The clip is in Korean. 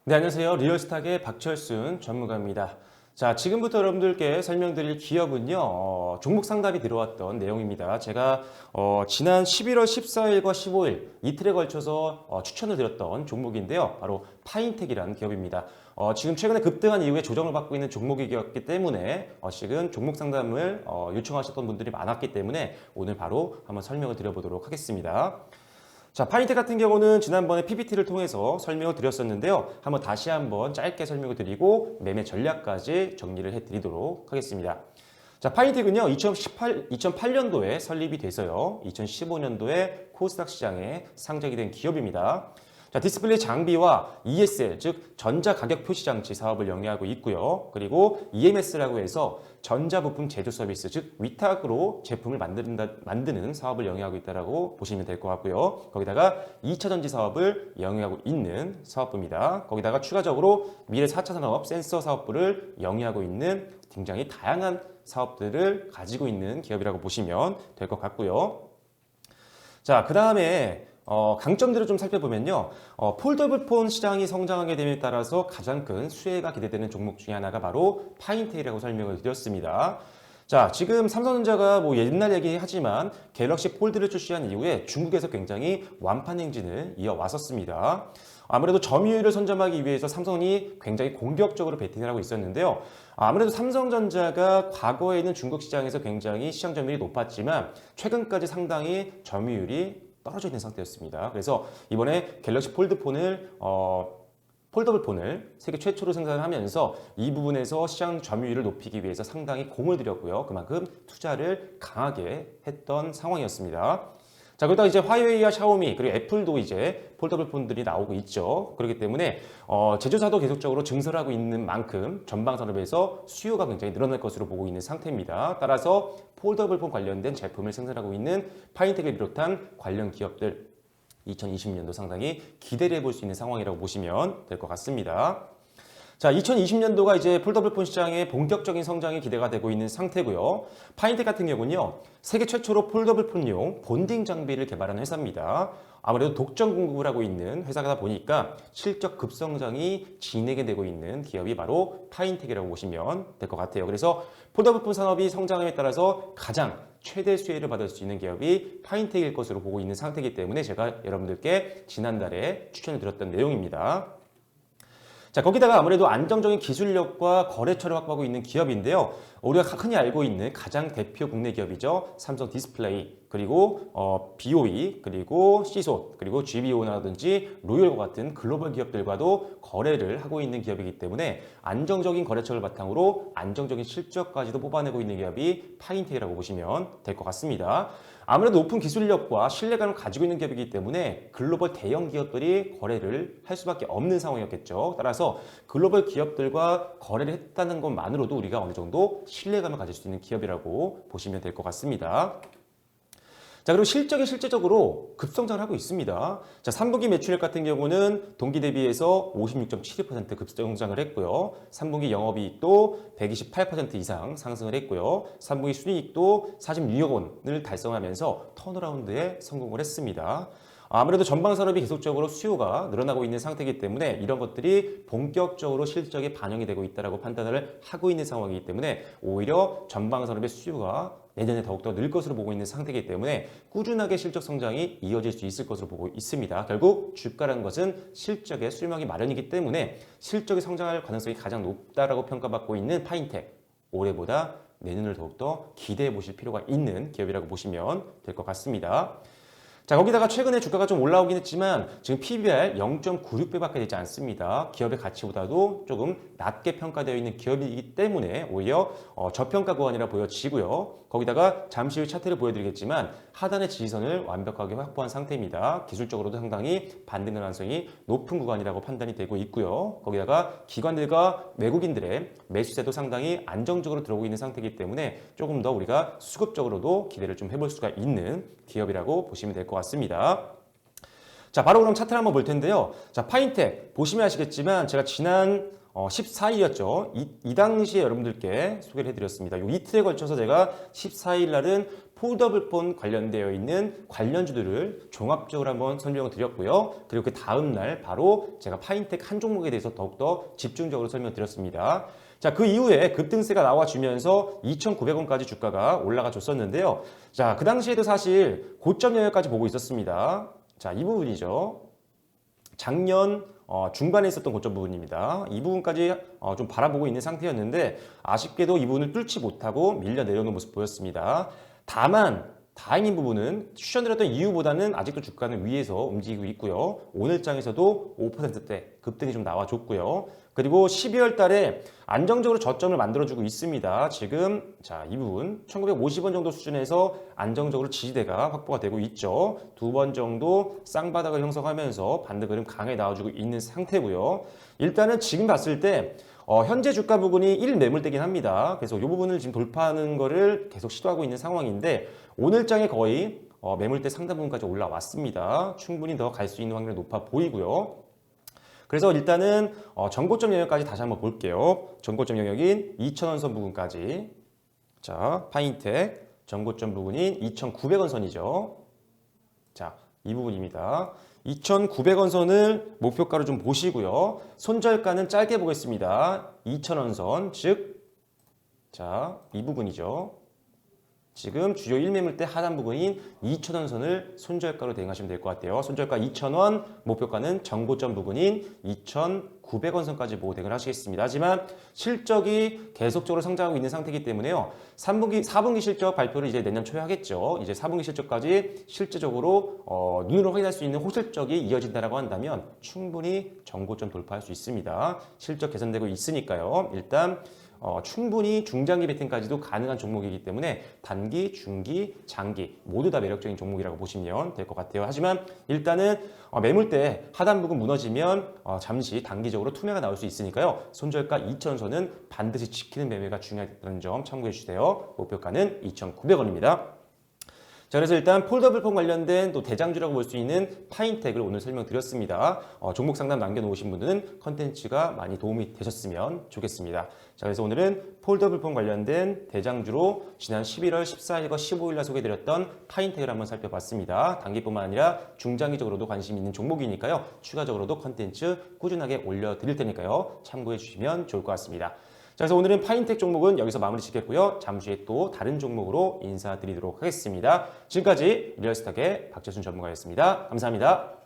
네, 안녕하세요. 리얼스탁의 박철순 전문가입니다. 자, 지금부터 여러분들께 설명드릴 기업은요, 종목 상담이 들어왔던 내용입니다. 제가 지난 11월 14일과 15일 이틀에 걸쳐서 추천을 드렸던 종목인데요. 바로 파인텍이라는 기업입니다. 지금 최근에 급등한 이후에 조정을 받고 있는 종목이었기 때문에 지금 종목 상담을 요청하셨던 분들이 많았기 때문에 오늘 바로 한번 설명을 드려보도록 하겠습니다. 자, 파인텍 같은 경우는 지난번에 PPT를 통해서 설명을 드렸었는데요. 다시 한번 짧게 설명을 드리고 매매 전략까지 정리를 해드리도록 하겠습니다. 자, 파인텍은요, 2008년도에 설립이 돼서요, 2015년도에 코스닥 시장에 상장이 된 기업입니다. 자, 디스플레이 장비와 ESL, 즉 전자가격 표시 장치 사업을 영위하고 있고요. 그리고 EMS라고 해서 전자부품 제조 서비스, 즉 위탁으로 제품을 만드는 사업을 영위하고 있다고 보시면 될 것 같고요. 거기다가 2차 전지 사업을 영위하고 있는 사업부입니다. 거기다가 추가적으로 미래 4차 산업 센서 사업부를 영위하고 있는 굉장히 다양한 사업들을 가지고 있는 기업이라고 보시면 될 것 같고요. 자, 그 다음에 강점들을 좀 살펴보면요. 폴더블 폰 시장이 성장하게 됨에 따라서 가장 큰 수혜가 기대되는 종목 중에 하나가 바로 파인텍이라고 설명을 드렸습니다. 자, 지금 삼성전자가 뭐 옛날 얘기하지만 갤럭시 폴드를 출시한 이후에 중국에서 굉장히 완판 행진을 이어왔었습니다. 아무래도 점유율을 선점하기 위해서 삼성이 굉장히 공격적으로 베팅을 하고 있었는데요. 아무래도 삼성전자가 과거에는 중국 시장에서 굉장히 시장 점유율이 높았지만 최근까지 상당히 점유율이 떨어져 있는 상태였습니다. 그래서 이번에 갤럭시 폴드폰을 폴더블 폰을 세계 최초로 생산하면서 이 부분에서 시장 점유율을 높이기 위해서 상당히 공을 들였고요. 그만큼 투자를 강하게 했던 상황이었습니다. 자, 그러다 이제 화웨이와 샤오미 그리고 애플도 이제 폴더블 폰들이 나오고 있죠. 그렇기 때문에 제조사도 계속적으로 증설하고 있는 만큼 전방 산업에서 수요가 굉장히 늘어날 것으로 보고 있는 상태입니다. 따라서 폴더블 폰 관련된 제품을 생산하고 있는 파인텍을 비롯한 관련 기업들 2020년도 상당히 기대를 해볼 수 있는 상황이라고 보시면 될 것 같습니다. 자, 2020년도가 이제 폴더블폰 시장의 본격적인 성장이 기대가 되고 있는 상태고요. 파인텍 같은 경우는요, 세계 최초로 폴더블폰용 본딩 장비를 개발한 회사입니다. 아무래도 독점 공급을 하고 있는 회사다 보니까 실적 급성장이 진행이 되고 있는 기업이 바로 파인텍이라고 보시면 될 것 같아요. 그래서 폴더블폰 산업이 성장함에 따라서 가장 최대 수혜를 받을 수 있는 기업이 파인텍일 것으로 보고 있는 상태이기 때문에 제가 여러분들께 지난달에 추천을 드렸던 내용입니다. 자, 거기다가 아무래도 안정적인 기술력과 거래처를 확보하고 있는 기업인데요. 우리가 흔히 알고 있는 가장 대표 국내 기업이죠. 삼성 디스플레이, 그리고 BOE, 그리고 시소, 그리고 GBO라든지 로열과 같은 글로벌 기업들과도 거래를 하고 있는 기업이기 때문에 안정적인 거래처를 바탕으로 안정적인 실적까지도 뽑아내고 있는 기업이 파인텍이라고 보시면 될 것 같습니다. 아무래도 높은 기술력과 신뢰감을 가지고 있는 기업이기 때문에 글로벌 대형 기업들이 거래를 할 수밖에 없는 상황이었겠죠. 따라서 글로벌 기업들과 거래를 했다는 것만으로도 우리가 어느 정도 신뢰감을 가질 수 있는 기업이라고 보시면 될 것 같습니다. 자, 그리고 실적이 실제적으로 급성장을 하고 있습니다. 자, 3분기 매출액 같은 경우는 동기 대비해서 56.72% 급성장을 했고요. 3분기 영업이익도 128% 이상 상승을 했고요. 3분기 순이익도 46억 원을 달성하면서 턴어라운드에 성공을 했습니다. 아무래도 전방 산업이 계속적으로 수요가 늘어나고 있는 상태이기 때문에 이런 것들이 본격적으로 실적에 반영이 되고 있다고 판단을 하고 있는 상황이기 때문에 오히려 전방 산업의 수요가 내년에 더욱더 늘 것으로 보고 있는 상태이기 때문에 꾸준하게 실적 성장이 이어질 수 있을 것으로 보고 있습니다. 결국 주가라는 것은 실적에 수렴하기 마련이기 때문에 실적이 성장할 가능성이 가장 높다라고 평가받고 있는 파인텍, 올해보다 내년을 더욱더 기대해 보실 필요가 있는 기업이라고 보시면 될 것 같습니다. 자, 거기다가 최근에 주가가 좀 올라오긴 했지만 지금 PBR 0.96배밖에 되지 않습니다. 기업의 가치보다도 조금 낮게 평가되어 있는 기업이기 때문에 오히려 저평가 구간이라 보여지고요. 거기다가 잠시 후 차트를 보여드리겠지만 하단의 지지선을 완벽하게 확보한 상태입니다. 기술적으로도 상당히 반등 가능성이 높은 구간이라고 판단이 되고 있고요. 거기다가 기관들과 외국인들의 매수세도 상당히 안정적으로 들어오고 있는 상태이기 때문에 조금 더 우리가 수급적으로도 기대를 좀 해볼 수가 있는 기업이라고 보시면 될 것 같습니다. 자, 바로 그럼 차트를 한번 볼 텐데요. 자, 파인텍 보시면 아시겠지만 제가 지난 14일이었죠. 이 당시에 여러분들께 소개를 해드렸습니다. 이 이틀에 걸쳐서 제가 14일 날은 폴더블폰 관련되어 있는 관련주들을 종합적으로 한번 설명을 드렸고요. 그리고 그 다음 날 바로 제가 파인텍 한 종목에 대해서 더욱더 집중적으로 설명드렸습니다. 자, 그 이후에 급등세가 나와주면서 2,900원까지 주가가 올라가 줬었는데요. 자, 그 당시에도 사실 고점 영역까지 보고 있었습니다. 자, 이 부분이죠. 작년 중반에 있었던 고점 부분입니다. 이 부분까지 좀 바라보고 있는 상태였는데 아쉽게도 이 부분을 뚫지 못하고 밀려 내려오는 모습 보였습니다. 다만 다행인 부분은 추천드렸던 이유보다는 아직도 주가는 위에서 움직이고 있고요. 오늘장에서도 5%대 급등이 좀 나와줬고요. 그리고 12월 달에 안정적으로 저점을 만들어주고 있습니다. 지금 자, 이 부분 1950원 정도 수준에서 안정적으로 지지대가 확보가 되고 있죠. 두 번 정도 쌍바닥을 형성하면서 반등 그림 강하게 나와주고 있는 상태고요. 일단은 지금 봤을 때 현재 주가 부분이 1매물대긴 합니다. 그래서 이 부분을 지금 돌파하는 거를 계속 시도하고 있는 상황인데 오늘장에 거의 매물대 상단 부분까지 올라왔습니다. 충분히 더 갈 수 있는 확률이 높아 보이고요. 그래서 일단은 전고점 영역까지 다시 한번 볼게요. 전고점 영역인 2,000원 선 부분까지. 자, 파인텍 전고점 부분인 2,900원 선이죠. 자, 이 부분입니다. 2,900원 선을 목표가로 좀 보시고요. 손절가는 짧게 보겠습니다. 2,000원 선, 즉, 자, 이 부분이죠. 지금 주요 1매물대 하단 부분인 2,000원 선을 손절가로 대응하시면 될 것 같아요. 손절가 2,000원, 목표가는 전고점 부분인 2,900원 선까지 보고 대응을 하시겠습니다. 하지만 실적이 계속적으로 성장하고 있는 상태이기 때문에요. 4분기 실적 발표를 이제 내년 초에 하겠죠. 이제 4분기 실적까지 실제적으로 눈으로 확인할 수 있는 호실적이 이어진다라고 한다면 충분히 전고점 돌파할 수 있습니다. 실적 개선되고 있으니까요. 일단 충분히 중장기 베팅까지도 가능한 종목이기 때문에 단기, 중기, 장기 모두 다 매력적인 종목이라고 보시면 될 것 같아요. 하지만 일단은 매물대 하단 부분 무너지면 잠시 단기적으로 투매가 나올 수 있으니까요. 손절가 2,000선은 반드시 지키는 매매가 중요하다는 점 참고해 주세요. 목표가는 2,900원입니다. 자, 그래서 일단 폴더블폰 관련된 또 대장주라고 볼 수 있는 파인텍을 오늘 설명드렸습니다. 종목 상담 남겨놓으신 분들은 컨텐츠가 많이 도움이 되셨으면 좋겠습니다. 자, 그래서 오늘은 폴더블폰 관련된 대장주로 지난 11월 14일과 15일날 소개드렸던 파인텍을 한번 살펴봤습니다. 단기뿐만 아니라 중장기적으로도 관심 있는 종목이니까요. 추가적으로도 컨텐츠 꾸준하게 올려드릴 테니까요. 참고해 주시면 좋을 것 같습니다. 자, 그래서 오늘은 파인텍 종목은 여기서 마무리 짓겠고요. 잠시 후에 또 다른 종목으로 인사드리도록 하겠습니다. 지금까지 리얼스탁의 박재순 전문가였습니다. 감사합니다.